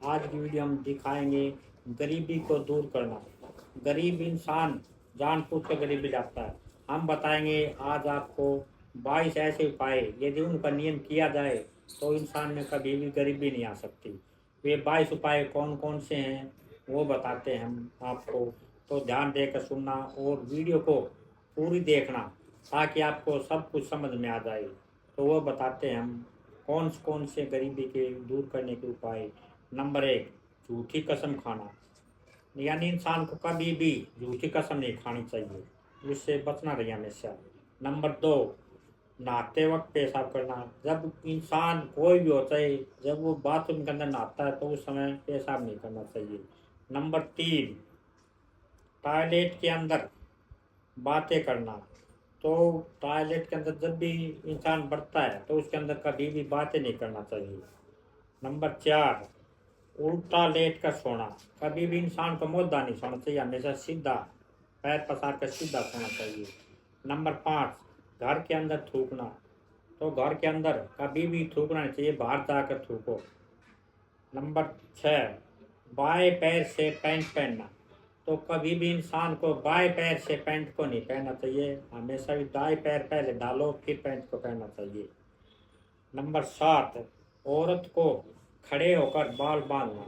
आज की वीडियो हम दिखाएंगे गरीबी को दूर करना। गरीब इंसान जानबूझ कर गरीबी लाता है। हम बताएंगे आज आपको 22 ऐसे उपाय, यदि उनका नियम किया जाए तो इंसान में कभी भी गरीबी नहीं आ सकती। वे 22 उपाय कौन कौन से हैं वो बताते हैं हम आपको, तो ध्यान देकर सुनना और वीडियो को पूरी देखना ताकि आपको सब कुछ समझ में आ जाए। तो वो बताते हैं हम कौन से गरीबी के दूर करने के उपाय। नंबर 1, झूठी कसम खाना, यानी इंसान को कभी भी झूठी कसम नहीं खानी चाहिए, उससे बचना रही हमेशा। नंबर 2, नहाते वक्त पेशाब करना। जब इंसान कोई भी होता है, जब वो बाथरूम के अंदर नहाता है तो उस समय पेशाब नहीं करना चाहिए। नंबर 3, टॉयलेट के अंदर बातें करना। तो टॉयलेट के अंदर जब भी इंसान बढ़ता है तो उसके अंदर कभी भी बातें नहीं करना चाहिए। नंबर 4, उल्टा लेट कर सोना। कभी भी इंसान को मुद्दा नहीं सोना चाहिए, हमेशा सीधा पैर पसार कर सीधा सोना चाहिए। नंबर 5, घर के अंदर थूकना। तो घर के अंदर कभी भी थूकना नहीं चाहिए, बाहर जाकर थूको। नंबर 6, बाएं पैर से पैंट पहनना। तो कभी भी इंसान को बाएं पैर से पैंट को नहीं पहनना चाहिए, हमेशा भी दाएं पैर पहले डालो फिर पैंट को पहनना चाहिए। नंबर 7, औरत को खड़े होकर बाल बांधना।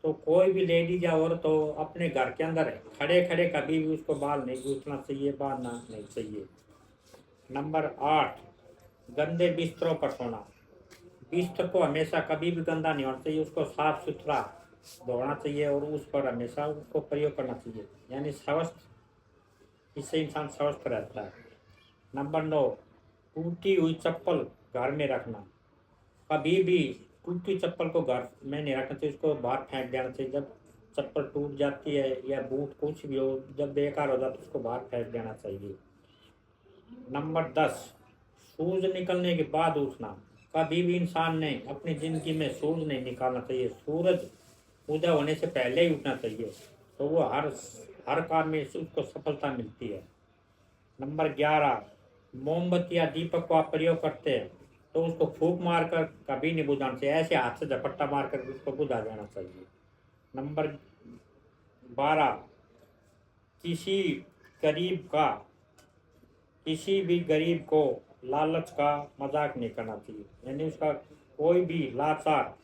तो कोई भी लेडीज या औरत हो, अपने घर के अंदर खड़े खड़े कभी भी उसको बाल नहीं गूंथना चाहिए, बांधना नहीं चाहिए। नंबर 8, गंदे बिस्तरों पर सोना। बिस्तर को हमेशा कभी भी गंदा नहीं होना चाहिए, उसको साफ सुथरा धोना चाहिए और उस पर हमेशा उसको प्रयोग करना चाहिए, यानी स्वस्थ, इससे इंसान स्वस्थ रहता है। नंबर 9, टूटी हुई चप्पल घर में रखना। कभी भी टूटी चप्पल को घर में नहीं रखना चाहिए, उसको बाहर फेंक देना चाहिए। जब चप्पल टूट जाती है या बूट कुछ भी हो, जब बेकार हो जाता है उसको बाहर फेंक देना चाहिए। नंबर 10, सूरज निकलने के बाद उठना। कभी भी इंसान ने अपनी जिंदगी में सूरज नहीं निकालना चाहिए, सूरज उदय होने से पहले ही उठना चाहिए, तो वो हर काम में उसको सफलता मिलती है। नंबर 11, मोमबत्ती या दीपक को आप प्रयोग करते हैं तो उसको फूंक मारकर कभी नहीं बुझाना चाहिए, ऐसे हाथ से झपट्टा मारकर उसको बुझा देना चाहिए। नंबर 12, किसी गरीब का किसी भी गरीब को लालच का मजाक नहीं करना चाहिए, यानी उसका कोई भी लाचार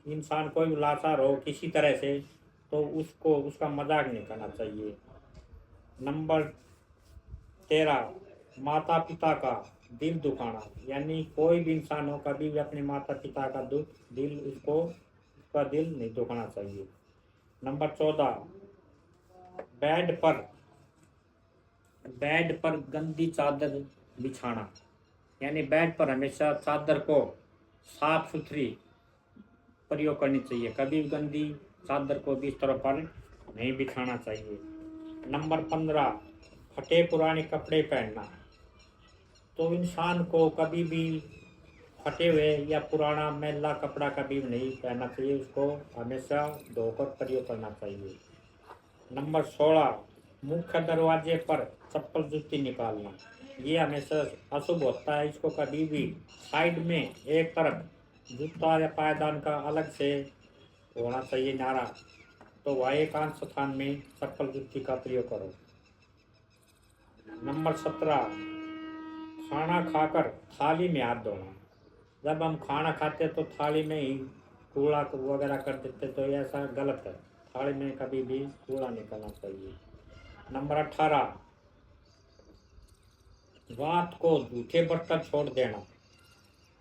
इंसान, कोई भी लाचार हो किसी तरह से, तो उसको उसका मजाक नहीं करना चाहिए। नंबर 13, माता पिता का दिल दुखाना, यानी कोई भी इंसान हो कभी भी अपने माता पिता का दिल उसका दिल नहीं दुखाना चाहिए। नंबर 14, बेड पर बेड पर गंदी चादर बिछाना, यानी बेड पर हमेशा चादर को साफ सुथरी प्रयोग करनी चाहिए, कभी भी गंदी चादर को बिस्तर पर नहीं बिछाना चाहिए। नंबर 15, फटे पुराने कपड़े पहनना। तो इंसान को कभी भी फटे हुए या पुराना मैला कपड़ा कभी भी नहीं पहनना चाहिए, उसको हमेशा धोकर प्रयोग करना चाहिए। नंबर 16, मुख्य दरवाजे पर चप्पल जूती निकालना। ये हमेशा अशुभ होता है, इसको कभी भी साइड में एक तरफ जूता या पायदान का अलग से होना चाहिए नारा, तो वह एकांत स्थान में चप्पल जूती का प्रयोग करो। नंबर 17, खाना खाकर थाली में हाथ धोना। जब हम खाना खाते हैं तो थाली में ही कूड़ा वगैरह कर देते, तो ऐसा गलत है, थाली में कभी भी कूड़ा नहीं करना चाहिए। नंबर 18, रात को जूठे बर्तन छोड़ देना।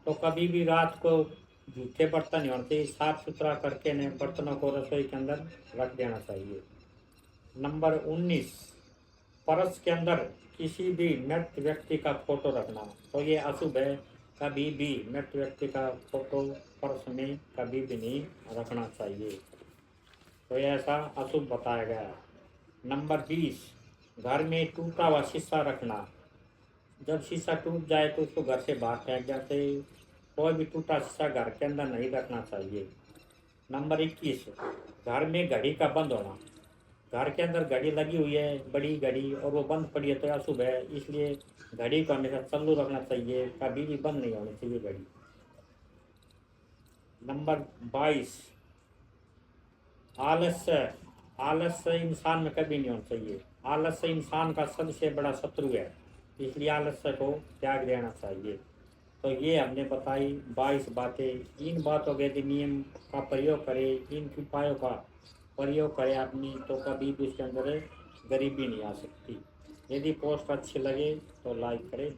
तो कभी भी रात को जूठे बर्तन नहीं होने चाहिए, साफ सुथरा करके ने बर्तनों को रसोई के अंदर रख देना चाहिए। नंबर 19, पर्स के अंदर किसी भी मृत व्यक्ति का फोटो रखना। तो ये अशुभ है, कभी भी मृत व्यक्ति का फोटो पर्स में कभी भी नहीं रखना चाहिए, तो ये ऐसा अशुभ बताया गया है। नंबर 20, घर में टूटा हुआ शीशा रखना। जब शीशा टूट जाए तो उसको घर से बाहर फेंक जाते, कोई भी टूटा शीशा घर के अंदर नहीं रखना चाहिए। नंबर 21, घर में घड़ी का बंद होना। घर के अंदर घड़ी लगी हुई है, बड़ी घड़ी, और वो बंद पड़ी है तो अशुभ है, इसलिए घड़ी को हमेशा चालू रखना चाहिए, कभी भी बंद नहीं होनी चाहिए घड़ी। नंबर 22, आलस्य आलस्य इंसान में कभी नहीं होना चाहिए। आलस्य इंसान का सबसे बड़ा शत्रु है, इसलिए आलस्य को त्याग देना चाहिए। तो ये हमने बताई 22 बातें। इन बातों के यदि नियम का प्रयोग करें, इन उपायों का प्रयोग करें आदमी, तो कभी भी उसके अंदर गरीबी नहीं आ सकती। यदि पोस्ट अच्छी लगे तो लाइक करें।